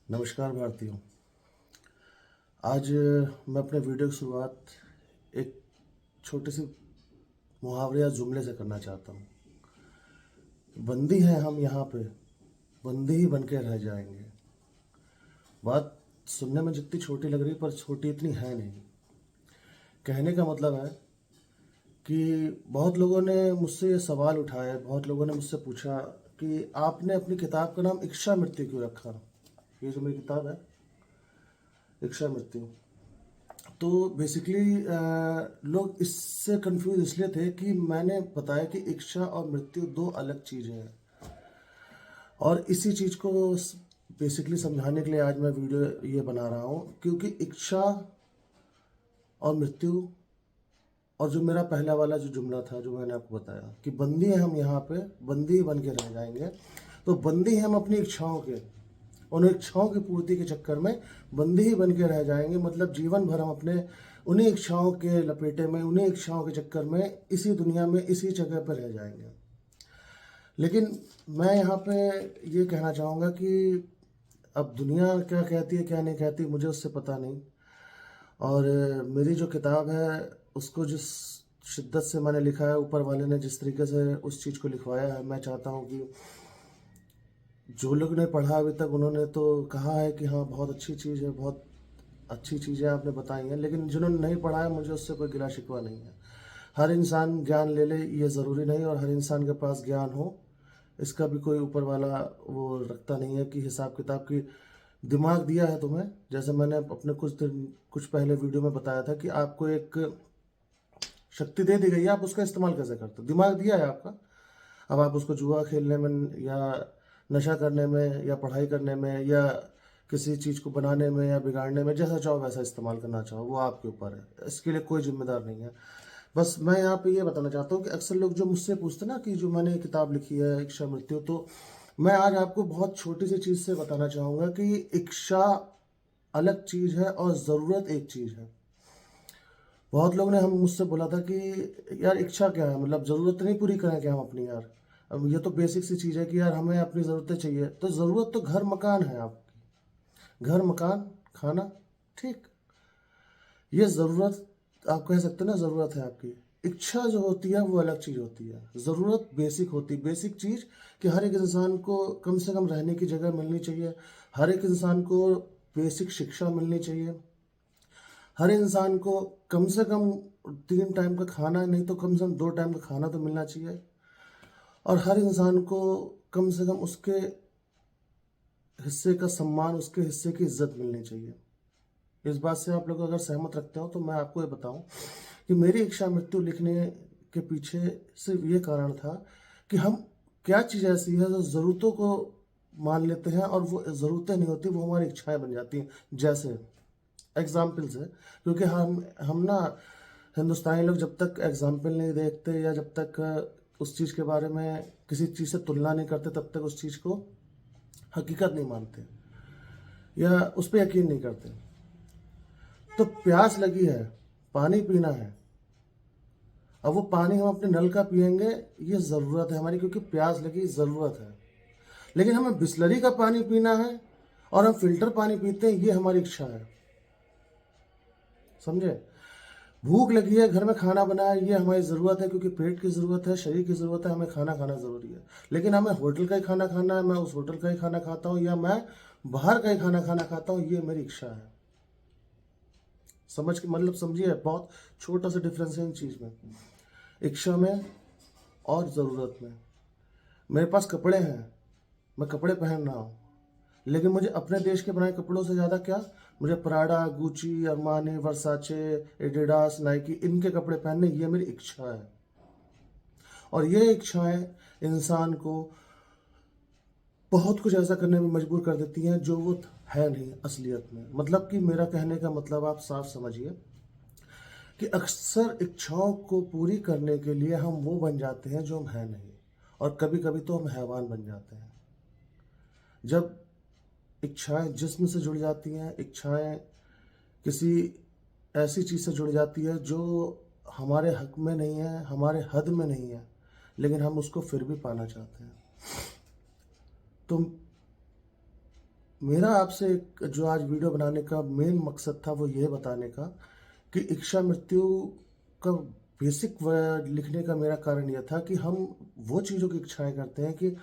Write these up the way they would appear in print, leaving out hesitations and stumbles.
नमस्कार भारतीयों। आज मैं अपने वीडियो की शुरुआत एक छोटे से मुहावरे या जुमले से करना चाहता हूँ। बंदी हैं हम यहाँ पे, बंदी ही बन के रह जाएंगे। बात सुनने में जितनी छोटी लग रही पर छोटी इतनी है नहीं। कहने का मतलब है कि बहुत लोगों ने मुझसे ये सवाल उठाए, बहुत लोगों ने मुझसे पूछा कि आपने अपनी किताब का नाम इच्छा मृत्यु क्यों रखा। ये जो मेरी किताब है, इच्छा मृत्यु, तो बेसिकली लोग इससे कंफ्यूज इसलिए थे कि मैंने बताया कि इच्छा और मृत्यु दो अलग चीज़ें हैं। और इसी चीज़ को बेसिकली समझाने के लिए आज मैं वीडियो ये बना रहा हूँ, क्योंकि इच्छा और मृत्यु और जो मेरा पहला वाला जो जुमला था जो मैंने आपको बताया कि बंदी हैं हम यहाँ पे, बंदी बन के रह जाएंगे, तो बंदी हैं हम अपनी इच्छाओं के, उन इच्छाओं की पूर्ति के चक्कर में बंदी ही बन के रह जाएंगे। मतलब जीवन भर हम अपने उन्हीं इच्छाओं के लपेटे में, उन्हीं इच्छाओं के चक्कर में इसी दुनिया में इसी जगह पर रह जाएंगे। लेकिन मैं यहाँ पे ये कहना चाहूँगा कि अब दुनिया क्या कहती है क्या नहीं कहती मुझे उससे पता नहीं। और मेरी जो किताब है उसको जिस शिद्दत से मैंने लिखा है, ऊपर वाले ने जिस तरीके से उस चीज़ को लिखवाया है, मैं चाहता हूँ कि जो लोग ने पढ़ा अभी तक उन्होंने तो कहा है कि हाँ बहुत अच्छी चीज़ है, बहुत अच्छी चीज़ें आपने बताई हैं। लेकिन जिन्होंने नहीं पढ़ा है मुझे उससे कोई गिला शिकवा नहीं है। हर इंसान ज्ञान ले ले ये ज़रूरी नहीं, और हर इंसान के पास ज्ञान हो इसका भी कोई ऊपर वाला वो रखता नहीं है कि हिसाब किताब की। दिमाग दिया है तुम्हें, जैसे मैंने अपने कुछ पहले वीडियो में बताया था कि आपको एक शक्ति दे दी गई है, आप उसका इस्तेमाल कैसे करते हो। दिमाग दिया है आपका, अब आप उसको जुआ खेलने में या नशा करने में या पढ़ाई करने में या किसी चीज़ को बनाने में या बिगाड़ने में, जैसा चाहो वैसा इस्तेमाल करना चाहो, वो आपके ऊपर है। इसके लिए कोई जिम्मेदार नहीं है। बस मैं यहाँ पे ये बताना चाहता हूँ कि अक्सर लोग जो मुझसे पूछते हैं ना कि जो मैंने किताब लिखी है इच्छा मृत्यु, तो मैं आज आपको बहुत छोटी सी चीज़ से बताना चाहूँगा कि इच्छा अलग चीज़ है और ज़रूरत एक चीज़ है। बहुत लोग ने हम मुझसे बोला था कि यार इच्छा क्या है, मतलब ज़रूरत नहीं पूरी करें क्या हम अपनी यार। अब ये तो बेसिक सी चीज़ है कि यार हमें अपनी ज़रूरतें चाहिए, तो ज़रूरत तो घर मकान है आपकी, घर मकान खाना, ठीक। ये ज़रूरत आप कह सकते हैं ना, ज़रूरत है आपकी। इच्छा जो होती है वो अलग चीज़ होती है। ज़रूरत बेसिक होती है, बेसिक चीज़ कि हर एक इंसान को कम से कम रहने की जगह मिलनी चाहिए, हर एक इंसान को बेसिक शिक्षा मिलनी चाहिए, हर इंसान को कम से कम 3 टाइम का खाना, नहीं तो कम से कम 2 टाइम का खाना तो मिलना चाहिए, और हर इंसान को कम से कम उसके हिस्से का सम्मान, उसके हिस्से की इज्जत मिलनी चाहिए। इस बात से आप लोग अगर सहमत रखते हो तो मैं आपको ये बताऊं कि मेरी इच्छा मृत्यु लिखने के पीछे सिर्फ ये कारण था कि हम क्या चीज़ ऐसी है जो ज़रूरतों को मान लेते हैं और वो ज़रूरतें नहीं होती, वो हमारी इच्छाएं बन जाती हैं। जैसे एग्जाम्पल्स है, क्योंकि हम ना हिंदुस्तानी लोग जब तक एग्जाम्पल नहीं देखते या जब तक उस चीज़ के बारे में किसी चीज़ से तुलना नहीं करते तब तक उस चीज़ को हकीकत नहीं मानते या उस पर यकीन नहीं करते। तो प्यास लगी है, पानी पीना है, अब वो पानी हम अपने नल का पियेंगे, ये ज़रूरत है हमारी, क्योंकि प्यास लगी, ज़रूरत है। लेकिन हमें बिस्लरी का पानी पीना है और हम फिल्टर पानी पीते हैं, ये हमारी इच्छा है। समझे? भूख लगी है, घर में खाना बना है, ये हमारी ज़रूरत है, क्योंकि पेट की ज़रूरत है, शरीर की ज़रूरत है, हमें खाना खाना ज़रूरी है। लेकिन हमें होटल का ही खाना खाना है, मैं उस होटल का ही खाना खाता हूँ या मैं बाहर का ही खाना खाना खाता हूँ, ये मेरी इच्छा है। समझ के मतलब समझिए, बहुत छोटा सा डिफरेंस है इन चीज़ में, इच्छा में और ज़रूरत में। मेरे पास कपड़े हैं, मैं कपड़े पहन रहा हूँ, लेकिन मुझे अपने देश के बनाए कपड़ों से ज़्यादा क्या, मुझे प्राडा, गुची, अरमानी, वर्साचे, एडिडास, नाइकी, इनके कपड़े पहनने, ये मेरी इच्छा है। और ये इच्छाएं इंसान को बहुत कुछ ऐसा करने में मजबूर कर देती हैं जो वो है नहीं असलियत में। मतलब कि मेरा कहने का मतलब आप साफ समझिए कि अक्सर इच्छाओं को पूरी करने के लिए हम वो बन जाते हैं जो हम हैं नहीं, और कभी कभी तो हम हैवान बन जाते हैं। जब इच्छाएं जिस्म से जुड़ जाती हैं, इच्छाएं किसी ऐसी चीज़ से जुड़ जाती है जो हमारे हक में नहीं है, हमारे हद में नहीं है, लेकिन हम उसको फिर भी पाना चाहते हैं। तो मेरा आपसे एक जो आज वीडियो बनाने का मेन मकसद था वो ये बताने का कि इच्छा मृत्यु का बेसिक लिखने का मेरा कारण यह था कि हम वो चीज़ों की इच्छाएं करते हैं कि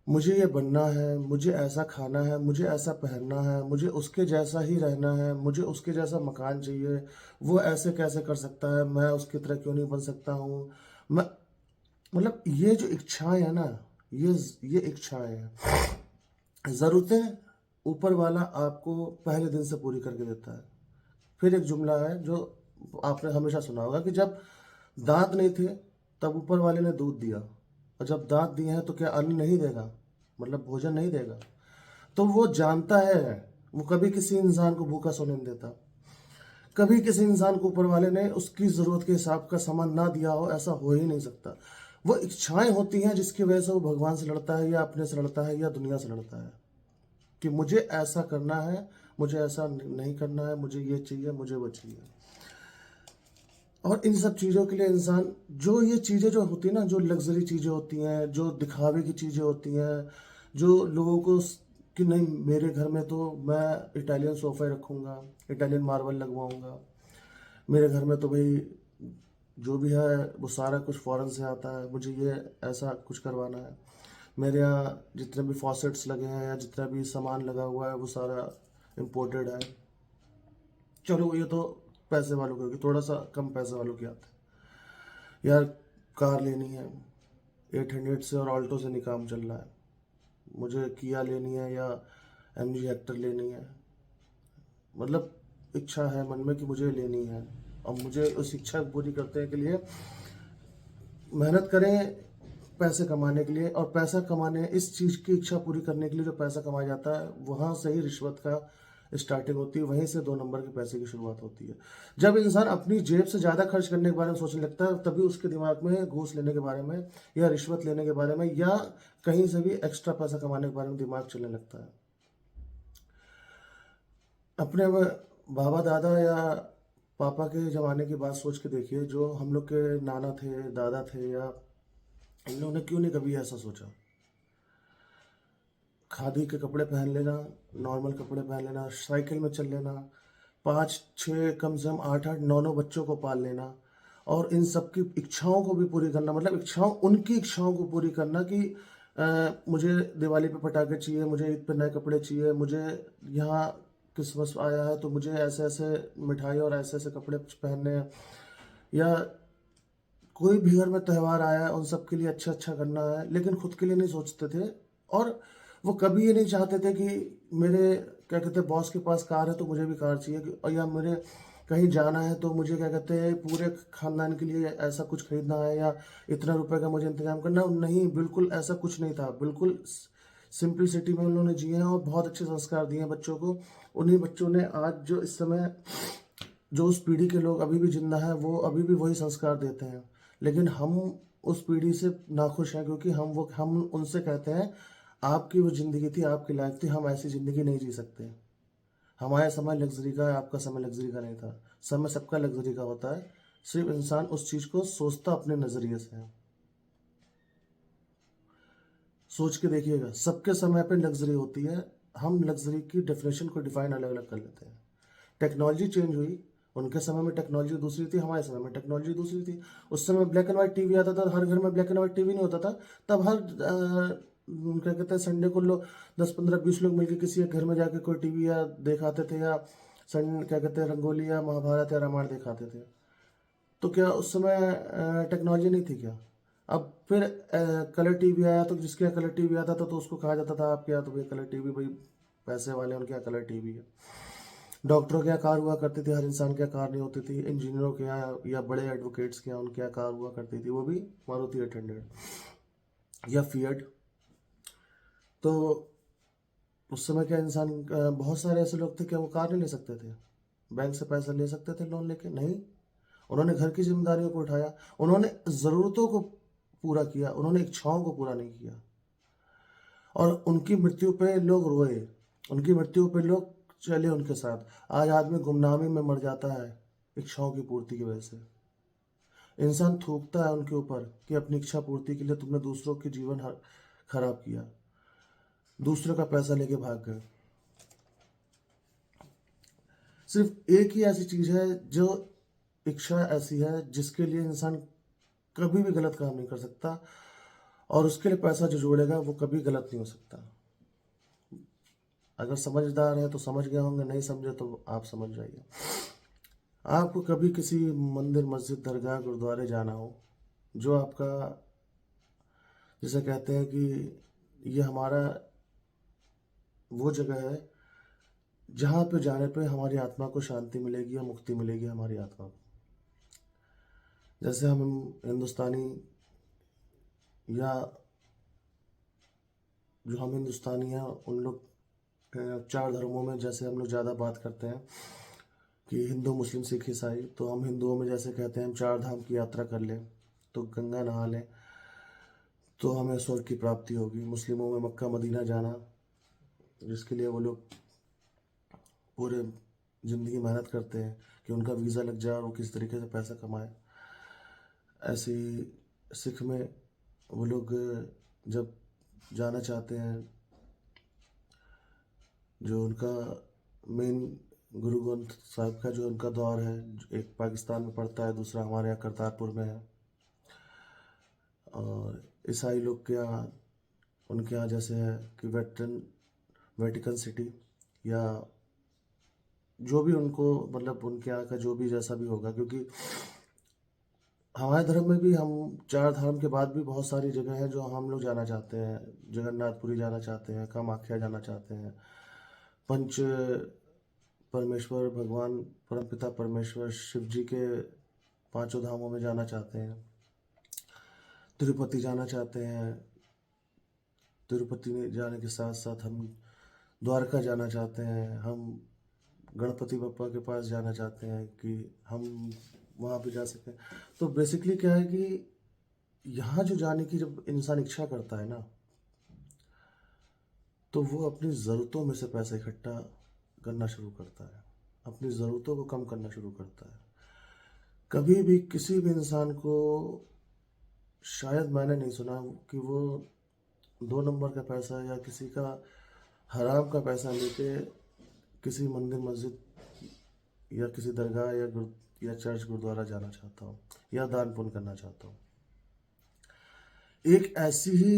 मुझे ये बनना है, मुझे ऐसा खाना है, मुझे ऐसा पहनना है, मुझे उसके जैसा ही रहना है, मुझे उसके जैसा मकान चाहिए, वो ऐसे कैसे कर सकता है, मैं उसकी तरह क्यों नहीं बन सकता हूँ। मैं मतलब ये जो इच्छाएं है ना, ये इच्छाएं हैं, ज़रूरतें ऊपर वाला आपको पहले दिन से पूरी करके देता है। फिर एक जुमला है जो आपने हमेशा सुना होगा कि जब दांत नहीं थे तब ऊपर वाले ने दूध दिया, और जब दांत दिए हैं तो क्या अन्न नहीं देगा, मतलब भोजन नहीं देगा। तो वो जानता है, वो कभी किसी इंसान को भूखा सोने नहीं देता। कभी किसी इंसान को ऊपर वाले ने उसकी ज़रूरत के हिसाब का सामान ना दिया हो, ऐसा हो ही नहीं सकता। वो इच्छाएं होती हैं जिसकी वजह से वो भगवान से लड़ता है, या अपने से लड़ता है, या दुनिया से लड़ता है कि मुझे ऐसा करना है, मुझे ऐसा नहीं करना है, मुझे ये चाहिए, मुझे वो चाहिए। और इन सब चीज़ों के लिए इंसान, जो ये चीज़ें जो होती हैं ना, जो लग्जरी चीज़ें होती हैं, जो दिखावे की चीज़ें होती हैं, जो लोगों को कि नहीं मेरे घर में तो मैं इटालियन सोफ़ा रखूँगा, इटालियन मार्बल लगवाऊँगा, मेरे घर में तो भाई जो भी है वो सारा कुछ फ़ॉरेन से आता है, मुझे ये ऐसा कुछ करवाना है, मेरे यहाँ जितने भी फॉसेट्स लगे हैं या जितना भी सामान लगा हुआ है वो सारा इम्पोर्टेड है। चलो ये तो पैसे वालों की होगी, थोड़ा सा कम पैसे वालों की आता है। यार कार लेनी है, 800 से और ऑल्टो से नहीं काम चल रहा है, मुझे किया लेनी है या MG हेक्टर लेनी है। मतलब इच्छा है मन में कि मुझे लेनी है, और मुझे उस इच्छा को पूरी करने के लिए मेहनत करें पैसे कमाने के लिए। और पैसा कमाने, इस चीज़ की इच्छा पूरी करने के लिए जो पैसा कमाया जाता है, वहाँ से ही रिश्वत का स्टार्टिंग होती है, वहीं से 2 नंबर के पैसे की शुरुआत होती है। जब इंसान अपनी जेब से ज़्यादा खर्च करने के बारे में सोचने लगता है, तभी उसके दिमाग में घूस लेने के बारे में या रिश्वत लेने के बारे में या कहीं से भी एक्स्ट्रा पैसा कमाने के बारे में दिमाग चलने लगता है। अपने बाबा दादा या पापा के ज़माने की बात सोच के देखिए, जो हम लोग के नाना थे, दादा थे, या इन्होंने क्यों नहीं कभी ऐसा सोचा। खादी के कपड़े पहन लेना, नॉर्मल कपड़े पहन लेना, साइकिल में चल लेना, 5 6 कम से कम 8 8 9 9 बच्चों को पाल लेना, और इन सब की इच्छाओं को भी पूरी करना, मतलब इच्छाओं, उनकी इच्छाओं को पूरी करना कि मुझे दिवाली पे पटाखे चाहिए, मुझे ईद पे नए कपड़े चाहिए, मुझे यहाँ क्रिसमस आया है तो मुझे ऐसे ऐसे मिठाई और ऐसे ऐसे कपड़े पहनने हैं, या कोई भी घर में त्यौहार आया है उन सब के लिए अच्छा अच्छा करना है, लेकिन खुद के लिए नहीं सोचते थे। और वो कभी ये नहीं चाहते थे कि मेरे क्या कहते हैं बॉस के पास कार है तो मुझे भी कार चाहिए, और या मेरे कहीं जाना है तो मुझे क्या कहते हैं पूरे खानदान के लिए ऐसा कुछ खरीदना है, या इतना रुपए का मुझे इंतजाम करना। नहीं, बिल्कुल ऐसा कुछ नहीं था। बिल्कुल सिंपलिसिटी में उन्होंने जिए हैं और बहुत अच्छे संस्कार दिए हैं बच्चों को। उन्हीं बच्चों ने आज जो इस समय जो उस पीढ़ी के लोग अभी भी जिंदा हैं, वो अभी भी वही संस्कार देते हैं। लेकिन हम उस पीढ़ी से नाखुश हैं, क्योंकि हम उनसे कहते हैं आपकी वो ज़िंदगी थी, आपकी लाइफ थी, हम ऐसी ज़िंदगी नहीं जी सकते। हमारा समय लग्जरी का है, आपका समय लग्जरी का नहीं था। समय सबका लग्जरी का होता है, सिर्फ इंसान उस चीज़ को सोचता अपने नज़रिए से है। सोच के देखिएगा, सबके समय पे लग्जरी होती है। हम लग्जरी की डेफिनेशन को डिफाइन अलग अलग कर लेते हैं। टेक्नोलॉजी चेंज हुई, उनके समय में टेक्नोलॉजी दूसरी थी, हमारे समय में टेक्नोलॉजी दूसरी थी। उस समय ब्लैक एंड व्हाइट टीवी आता था, हर घर में ब्लैक एंड व्हाइट टीवी नहीं होता था। तब हर क्या कहते हैं संडे को लोग 10 15 20 लोग मिलकर किसी एक घर में जाके कोई टीवी या दिखाते थे, या सन क्या कहते हैं रंगोली या महाभारत या रामायण दिखाते थे। तो क्या उस समय टेक्नोलॉजी नहीं थी क्या? अब फिर कलर टीवी आया, तो जिसके यहाँ कलर टीवी आता था तो उसको कहा जाता था आपके यहाँ तो भाई कलर टीवी, भाई पैसे वाले उनके यहाँ कलर टीवी है। डॉक्टरों के यहाँ कार हुआ करती थी, हर इंसान के यहाँ कार नहीं होती थी। इंजीनियरों के यहाँ या बड़े एडवोकेट्स के यहाँ उनके यहाँ कार हुआ करती थी, वो भी मारुति 800 या फिएट। तो उस समय क्या इंसान बहुत सारे ऐसे लोग थे कि वो कार नहीं ले सकते थे, बैंक से पैसा ले सकते थे लोन लेके? नहीं, उन्होंने घर की जिम्मेदारियों को उठाया, उन्होंने ज़रूरतों को पूरा किया, उन्होंने इच्छाओं को पूरा नहीं किया। और उनकी मृत्यु पे लोग रोए, उनकी मृत्यु पे लोग चले उनके साथ। आज आदमी गुमनामी में मर जाता है इच्छाओं की पूर्ति की वजह से। इंसान थूकता है उनके ऊपर कि अपनी इच्छा पूर्ति के लिए तुमने दूसरों के जीवन खराब किया, दूसरों का पैसा लेके भाग गए। सिर्फ एक ही ऐसी चीज़ है जो इच्छा ऐसी है जिसके लिए इंसान कभी भी गलत काम नहीं कर सकता, और उसके लिए पैसा जो जोड़ेगा वो कभी गलत नहीं हो सकता। अगर समझदार है तो समझ गए होंगे, नहीं समझे तो आप समझ जाइए। आपको कभी किसी मंदिर, मस्जिद, दरगाह, गुरुद्वारे जाना हो, जो आपका, जिसे कहते हैं कि ये हमारा वो जगह है जहाँ पे जाने पे हमारी आत्मा को शांति मिलेगी या मुक्ति मिलेगी हमारी आत्मा को। जैसे हम हिंदुस्तानी, या जो हम हिंदुस्तानी हैं उन लोग चार धर्मों में जैसे हम लोग ज़्यादा बात करते हैं कि हिंदू, मुस्लिम, सिख, ईसाई, तो हम हिंदुओं में जैसे कहते हैं हम 4 धाम की यात्रा कर लें, तो गंगा नहा लें तो हमें स्वर्ग की प्राप्ति होगी। मुस्लिमों में मक्का मदीना जाना, जिसके लिए वो लोग पूरे ज़िंदगी मेहनत करते हैं कि उनका वीज़ा लग जाए और वो किस तरीके से पैसा कमाए। ऐसे ही सिख में वो लोग जब जाना चाहते हैं, जो उनका मेन गुरु ग्रंथ साहिब का जो उनका दौर है, एक पाकिस्तान में पड़ता है, दूसरा हमारे यहाँ करतारपुर में है। और ईसाई लोग के यहाँ, उनके यहाँ जैसे है कि वेटिकन सिटी, या जो भी उनको, मतलब उनके यहाँ का जो भी जैसा भी होगा, क्योंकि हमारे धर्म में भी हम 4 धाम के बाद भी बहुत सारी जगह है जो हम लोग जाना चाहते हैं। जगन्नाथपुरी जाना चाहते हैं, कामाख्या जाना चाहते हैं, पंच परमेश्वर भगवान परमपिता परमेश्वर शिव जी के 5 धामों में जाना चाहते हैं, तिरुपति जाना चाहते हैं। तिरुपति में जाने के साथ साथ हम द्वारका जाना चाहते हैं, हम गणपति बप्पा के पास जाना चाहते हैं कि हम वहाँ पे जा सकें। तो बेसिकली क्या है कि यहाँ जो जाने की जब इंसान इच्छा करता है ना, तो वो अपनी ज़रूरतों में से पैसा इकट्ठा करना शुरू करता है, अपनी ज़रूरतों को कम करना शुरू करता है। कभी भी किसी भी इंसान को, शायद मैंने नहीं सुना कि वो 2 नंबर का पैसा या किसी का हराम का पैसा लेके किसी मंदिर, मस्जिद या किसी दरगाह या चर्च, गुरुद्वारा जाना चाहता हूँ या दान पुण्य करना चाहता हूँ। एक ऐसी ही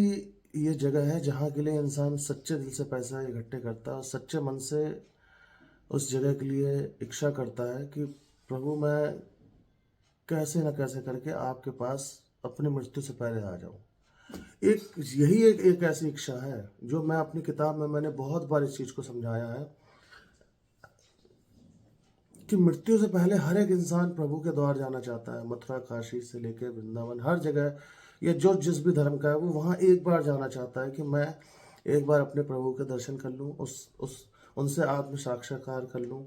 ये जगह है जहाँ के लिए इंसान सच्चे दिल से पैसा इकट्ठे करता है और सच्चे मन से उस जगह के लिए इच्छा करता है कि प्रभु मैं कैसे न कैसे करके आपके पास अपनी मृत्यु से पहले आ जाऊं। यही एक ऐसी इच्छा है जो मैं अपनी किताब में मैंने बहुत बार इस चीज़ को समझाया है कि मृत्यु से पहले हर एक इंसान प्रभु के द्वार जाना चाहता है। मथुरा, काशी से लेकर वृंदावन, हर जगह, या जो जिस भी धर्म का है वो वहाँ एक बार जाना चाहता है कि मैं एक बार अपने प्रभु के दर्शन कर लूँ, उस उनसे आत्म साक्षात्कार कर लूँ,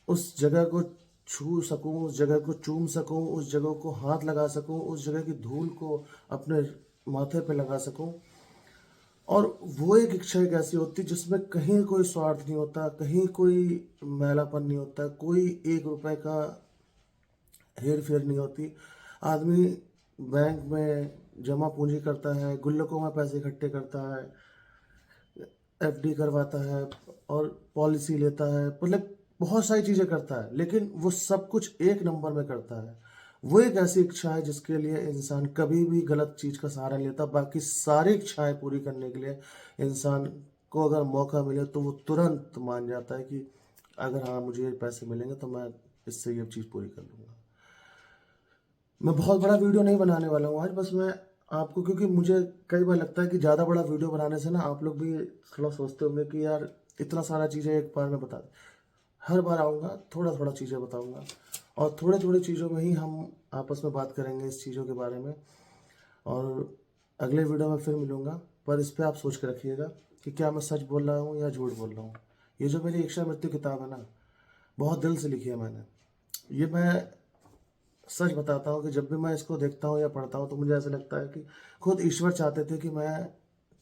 उस जगह को छू सकूँ, उस जगह को चूम सकूँ, उस जगह को हाथ लगा सकूँ, उस जगह की धूल को अपने माथे पे लगा सकूँ। और वो एक इच्छा एक ऐसी होती है जिसमें कहीं कोई स्वार्थ नहीं होता, कहीं कोई मैलापन नहीं होता, कोई 1 रुपए का हेर फेर नहीं होती। आदमी बैंक में जमा पूंजी करता है, गुल्लकों में पैसे इकट्ठे करता है, एफडी करवाता है और पॉलिसी लेता है, मतलब बहुत सारी चीज़ें करता है, लेकिन वो सब कुछ एक नंबर में करता है। वो एक ऐसी इच्छा है जिसके लिए इंसान कभी भी गलत चीज़ का सहारा लेता। बाकी सारी इच्छाएं पूरी करने के लिए इंसान को अगर मौका मिले तो वो तुरंत मान जाता है कि अगर हाँ मुझे ये पैसे मिलेंगे तो मैं इससे ये चीज़ पूरी कर लूँगा। मैं बहुत बड़ा वीडियो नहीं बनाने वाला हूँ आज, बस मैं आपको, क्योंकि मुझे कई बार लगता है कि ज़्यादा बड़ा वीडियो बनाने से ना आप लोग भी थोड़ा सोचते होंगे कि यार इतना सारा चीज़ें एक बार में बता दें। हर बार आऊँगा, थोड़ा थोड़ा चीज़ें बताऊँगा और थोड़े थोड़े चीज़ों में ही हम आपस में बात करेंगे इस चीज़ों के बारे में। और अगले वीडियो में फिर मिलूँगा, पर इस पर आप सोच के रखिएगा कि क्या मैं सच बोल रहा हूँ या झूठ बोल रहा हूँ। ये जो मेरी इच्छा मृत्यु किताब है ना, बहुत दिल से लिखी है मैंने। ये मैं सच बताता हूँ कि जब भी मैं इसको देखता हूँ या पढ़ता हूँ तो मुझे ऐसा लगता है कि खुद ईश्वर चाहते थे कि मैं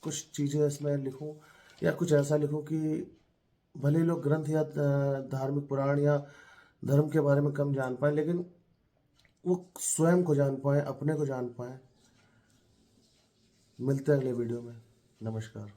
कुछ चीज़ें इसमें लिखूँ या कुछ ऐसा लिखूँ कि भले लोग ग्रंथ या धार्मिक पुराण या धर्म के बारे में कम जान पाए, लेकिन वो स्वयं को जान पाए, अपने को जान पाए। मिलते हैं अगले वीडियो में। नमस्कार।